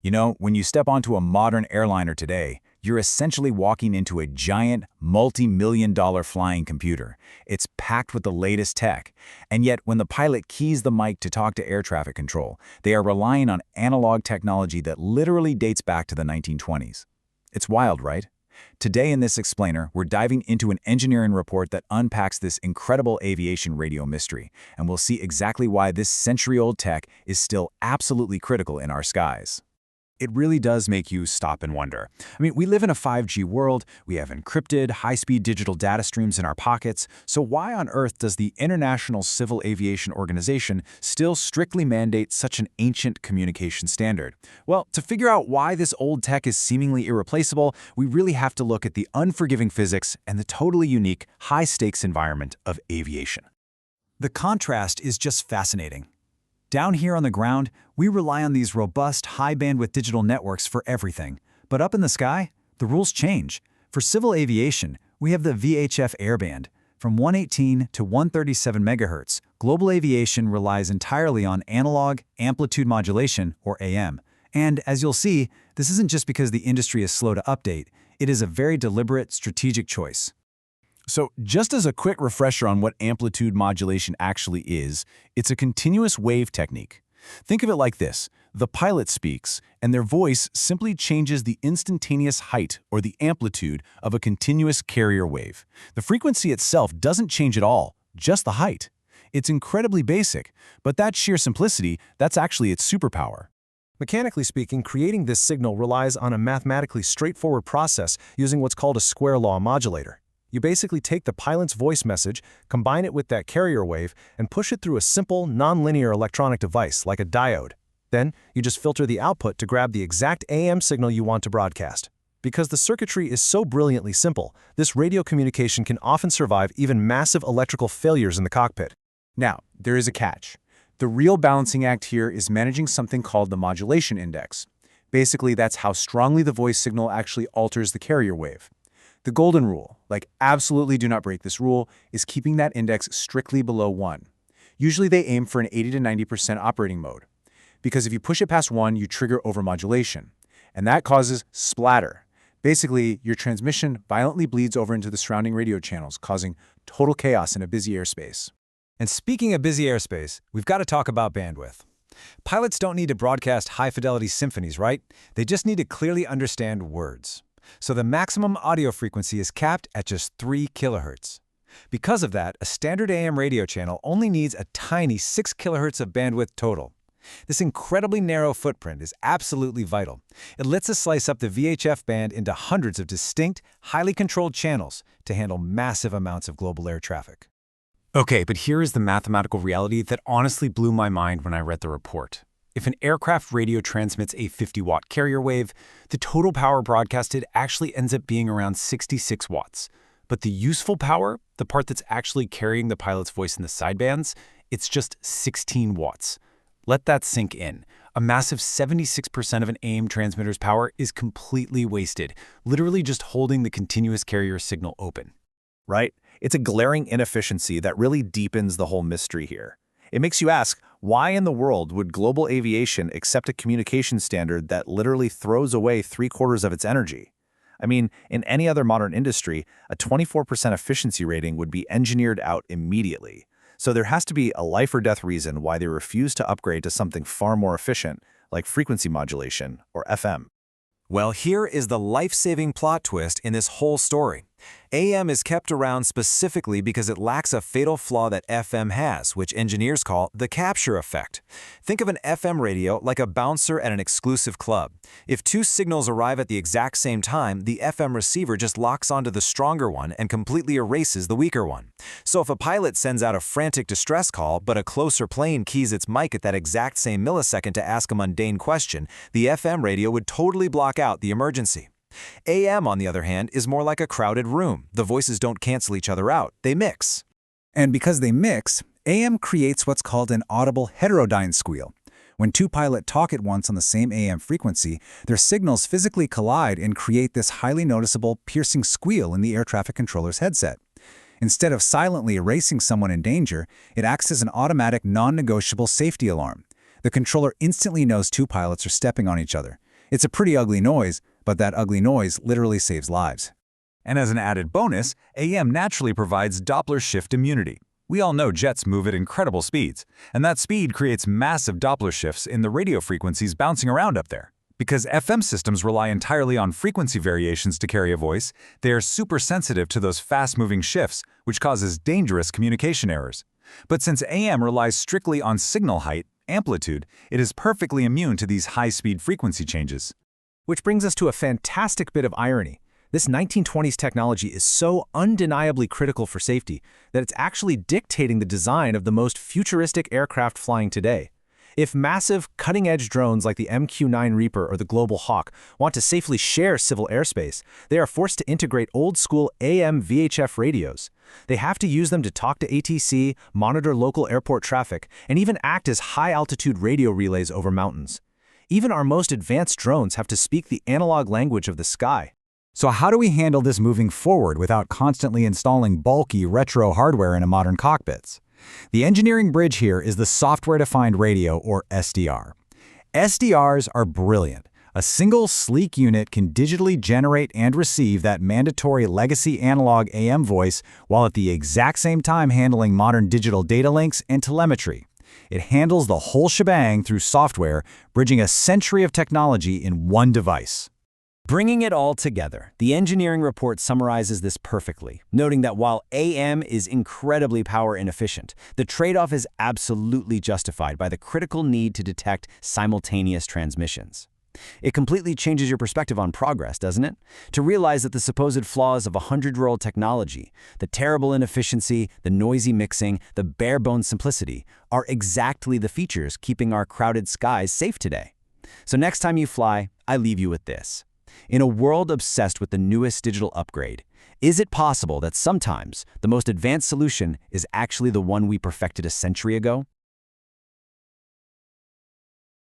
You know, when you step onto a modern airliner today, you're essentially walking into a giant, multi-million-dollar flying computer. It's packed with the latest tech. And yet, when the pilot keys the mic to talk to air traffic control, they are relying on analog technology that literally dates back to the 1920s. It's wild, right? Today in this explainer, we're diving into an engineering report that unpacks this incredible aviation radio mystery, and we'll see exactly why this century-old tech is still absolutely critical in our skies. It really does make you stop and wonder. I mean, we live in a 5G world, we have encrypted, high-speed digital data streams in our pockets, so why on earth does the International Civil Aviation Organization still strictly mandate such an ancient communication standard? Well, to figure out why this old tech is seemingly irreplaceable, we really have to look at the unforgiving physics and the totally unique, high-stakes environment of aviation. The contrast is just fascinating. Down here on the ground, we rely on these robust, high-bandwidth digital networks for everything. But up in the sky, the rules change. For civil aviation, we have the VHF airband. From 118 to 137 MHz, global aviation relies entirely on analog amplitude modulation, or AM. And as you'll see, this isn't just because the industry is slow to update. It is a very deliberate, strategic choice. So just as a quick refresher on what amplitude modulation actually is, it's a continuous wave technique. Think of it like this. The pilot speaks, and their voice simply changes the instantaneous height or the amplitude of a continuous carrier wave. The frequency itself doesn't change at all, just the height. It's incredibly basic, but that sheer simplicity, that's actually its superpower. Mechanically speaking, creating this signal relies on a mathematically straightforward process using what's called a square law modulator. You basically take the pilot's voice message, combine it with that carrier wave, and push it through a simple, non-linear electronic device like a diode. Then, you just filter the output to grab the exact AM signal you want to broadcast. Because the circuitry is so brilliantly simple, this radio communication can often survive even massive electrical failures in the cockpit. Now, there is a catch. The real balancing act here is managing something called the modulation index. Basically, that's how strongly the voice signal actually alters the carrier wave. The golden rule, like absolutely do not break this rule, is keeping that index strictly below 1. Usually they aim for an 80 to 90% operating mode. Because if you push it past 1, you trigger overmodulation. And that causes splatter. Basically, your transmission violently bleeds over into the surrounding radio channels, causing total chaos in a busy airspace. And speaking of busy airspace, we've got to talk about bandwidth. Pilots don't need to broadcast high-fidelity symphonies, right? They just need to clearly understand words. So the maximum audio frequency is capped at just 3 kHz. Because of that, a standard AM radio channel only needs a tiny 6 kHz of bandwidth total. This incredibly narrow footprint is absolutely vital. It lets us slice up the VHF band into hundreds of distinct, highly controlled channels to handle massive amounts of global air traffic. Okay, but here is the mathematical reality that honestly blew my mind when I read the report. If an aircraft radio transmits a 50-watt carrier wave, the total power broadcasted actually ends up being around 66 watts. But the useful power, the part that's actually carrying the pilot's voice in the sidebands, it's just 16 watts. Let that sink in. A massive 76% of an AM transmitter's power is completely wasted, literally just holding the continuous carrier signal open. Right? It's a glaring inefficiency that really deepens the whole mystery here. It makes you ask, why in the world would global aviation accept a communication standard that literally throws away 3/4 of its energy? I mean, in any other modern industry, a 24% efficiency rating would be engineered out immediately. So there has to be a life or death reason why they refuse to upgrade to something far more efficient, like frequency modulation or FM. Well, here is the life-saving plot twist in this whole story. AM is kept around specifically because it lacks a fatal flaw that FM has, which engineers call the capture effect. Think of an FM radio like a bouncer at an exclusive club. If 2 signals arrive at the exact same time, the FM receiver just locks onto the stronger one and completely erases the weaker one. So if a pilot sends out a frantic distress call, but a closer plane keys its mic at that exact same millisecond to ask a mundane question, the FM radio would totally block out the emergency. AM, on the other hand, is more like a crowded room. The voices don't cancel each other out, they mix. And because they mix, AM creates what's called an audible heterodyne squeal. When 2 pilots talk at once on the same AM frequency, their signals physically collide and create this highly noticeable, piercing squeal in the air traffic controller's headset. Instead of silently erasing someone in danger, it acts as an automatic, non-negotiable safety alarm. The controller instantly knows 2 pilots are stepping on each other. It's a pretty ugly noise, but that ugly noise literally saves lives. And as an added bonus, AM naturally provides Doppler shift immunity. We all know jets move at incredible speeds, and that speed creates massive Doppler shifts in the radio frequencies bouncing around up there. Because FM systems rely entirely on frequency variations to carry a voice, they are super sensitive to those fast-moving shifts, which causes dangerous communication errors. But since AM relies strictly on signal height, amplitude, it is perfectly immune to these high-speed frequency changes. Which brings us to a fantastic bit of irony. This 1920s technology is so undeniably critical for safety that it's actually dictating the design of the most futuristic aircraft flying today. If massive, cutting-edge drones like the MQ-9 Reaper or the Global Hawk want to safely share civil airspace, they are forced to integrate old-school AM VHF radios. They have to use them to talk to ATC, monitor local airport traffic, and even act as high-altitude radio relays over mountains. Even our most advanced drones have to speak the analog language of the sky. So how do we handle this moving forward without constantly installing bulky retro hardware into modern cockpits? The engineering bridge here is the software-defined radio, or SDR. SDRs are brilliant. A single sleek unit can digitally generate and receive that mandatory legacy analog AM voice while at the exact same time handling modern digital data links and telemetry. It handles the whole shebang through software, bridging a century of technology in one device. Bringing it all together, the engineering report summarizes this perfectly, noting that while AM is incredibly power inefficient, the trade-off is absolutely justified by the critical need to detect simultaneous transmissions. It completely changes your perspective on progress, doesn't it? To realize that the supposed flaws of 100-year-old technology, the terrible inefficiency, the noisy mixing, the bare-bones simplicity, are exactly the features keeping our crowded skies safe today. So next time you fly, I leave you with this. In a world obsessed with the newest digital upgrade, is it possible that sometimes the most advanced solution is actually the one we perfected a century ago?